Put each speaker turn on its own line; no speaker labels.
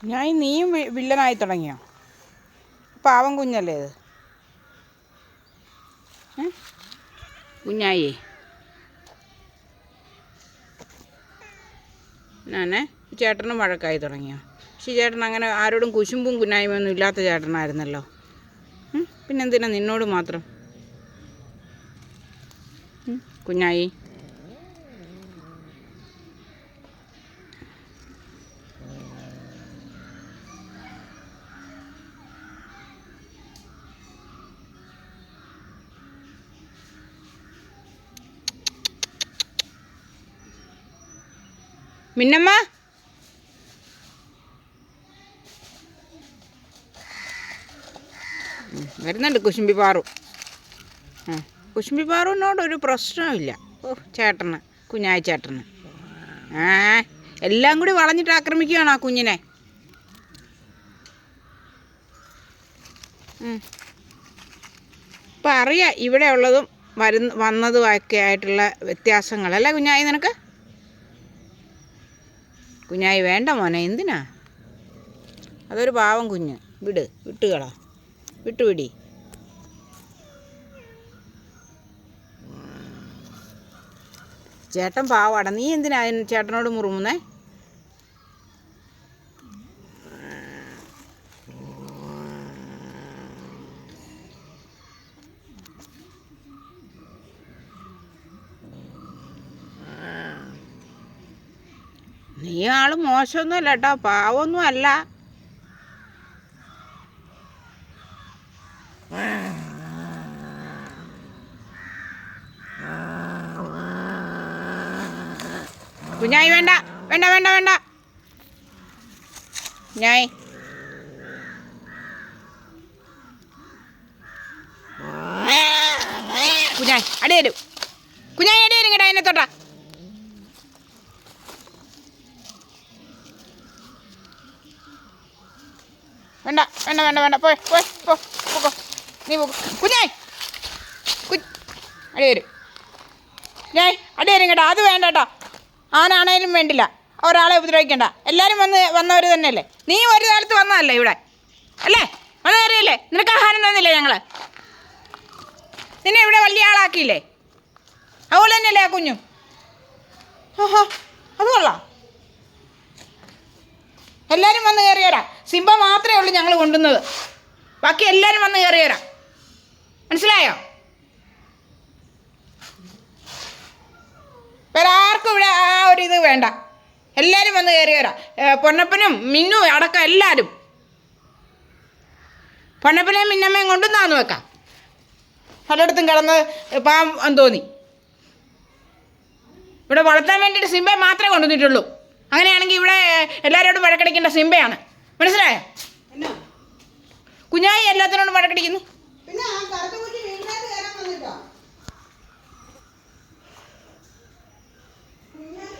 ഞാൻ നീയും വില്ലനായി തുടങ്ങിയോ? പാവം കുഞ്ഞല്ലേ ഇത്? കുഞ്ഞായി ഞാനേ ചേട്ടനും വഴക്കായി തുടങ്ങിയോ? പക്ഷേ ചേട്ടൻ അങ്ങനെ ആരോടും കുശുമ്പും കുന്നായ്മയൊന്നും ഇല്ലാത്ത ചേട്ടനായിരുന്നല്ലോ. പിന്നെന്തിനാ നിന്നോട് മാത്രം? കുഞ്ഞായി മിന്നമ്മ, വരുന്നുണ്ട് കുശുമ്പി പാറു. കുശുമ്പി പാറുവിനോടൊരു പ്രശ്നമില്ല. ചേട്ടന്, കുഞ്ഞായി ചേട്ടന് എല്ലാം കൂടി വളഞ്ഞിട്ട് ആക്രമിക്കുകയാണ് ആ കുഞ്ഞിനെ. ഇപ്പം അറിയാം ഇവിടെ ഉള്ളതും വന്നതുമൊക്കെ ആയിട്ടുള്ള വ്യത്യാസങ്ങളല്ലേ കുഞ്ഞായി നിനക്ക്? കുഞ്ഞായി വേണ്ട മോനെ, എന്തിനാ? അതൊരു പാവം കുഞ്ഞ്. വിട്ടുകളാ, വിട്ടുപിടി. ചേട്ടൻ പാവാടാ, നീ എന്തിനാ ചേട്ടനോട് മുറുമുന്നേ? നീ ആള് മോശമൊന്നുമല്ല കേട്ടോ, പാവമൊന്നും അല്ല. കുഞ്ഞായി വേണ്ട വേണ്ട വേണ്ട വേണ്ട. കുഞ്ഞായി കുഞ്ഞായി അടിയരും, കുഞ്ഞായി അടിയരും കേട്ടോ എന്നെ തൊട്ടാ. വേണ്ട വേണ്ട വേണ്ട വേണ്ട, പോയി പോയി പോ, നീ പോ കുഞ്ഞായി. അടിയരും കുഞ്ഞായി അടിയരും കേട്ടോ. അത് വേണ്ട കേട്ടോ, ആനാണേലും വേണ്ടില്ല. ഒരാളെ ഉപദ്രവിക്കണ്ട. എല്ലാവരും വന്നവർ തന്നെയല്ലേ. നീ ഒരു കാലത്ത് വന്നതല്ലേ ഇവിടെ, അല്ലേ? വന്നു കയറിയല്ലേ? നിനക്ക് ആഹാരം തന്നില്ലേ ഞങ്ങൾ? നിന്നെ ഇവിടെ വലിയ ആളാക്കിയില്ലേ? അതുപോലെ തന്നെയല്ലേ ആ കുഞ്ഞും? ഓഹോ, അത് കൊള്ളാം. എല്ലാവരും വന്ന് കയറിയവരാ. സിംബ മാത്രമേ ഉള്ളൂ ഞങ്ങൾ കൊണ്ടുവന്നത്. ബാക്കി എല്ലാവരും വന്ന് കയറിയവരാ. മനസ്സിലായോ? വേറെ ആർക്കും ഇവിടെ ആ ഒരു ഇത് വേണ്ട. എല്ലാവരും വന്ന് കയറിയവരാ. പൊന്നപ്പനും മിന്നും അടക്കം എല്ലാവരും. പൊന്നപ്പനെയും മിന്നമ്മയും കൊണ്ടുവന്നാന്ന് വെക്കാം. പലയിടത്തും കിടന്ന് പാവം തോന്നി. ഇവിടെ വളർത്താൻ വേണ്ടിയിട്ട് സിംബയെ മാത്രമേ കൊണ്ടുവന്നിട്ടുള്ളൂ. അങ്ങനെയാണെങ്കിൽ ഇവിടെ എല്ലാവരോടും വഴക്കടിക്കേണ്ട സിംബയാണ്. മനസ്സിലായോ? കുഞ്ഞായി എല്ലാത്തിനോടും വഴക്കടിക്കുന്നു.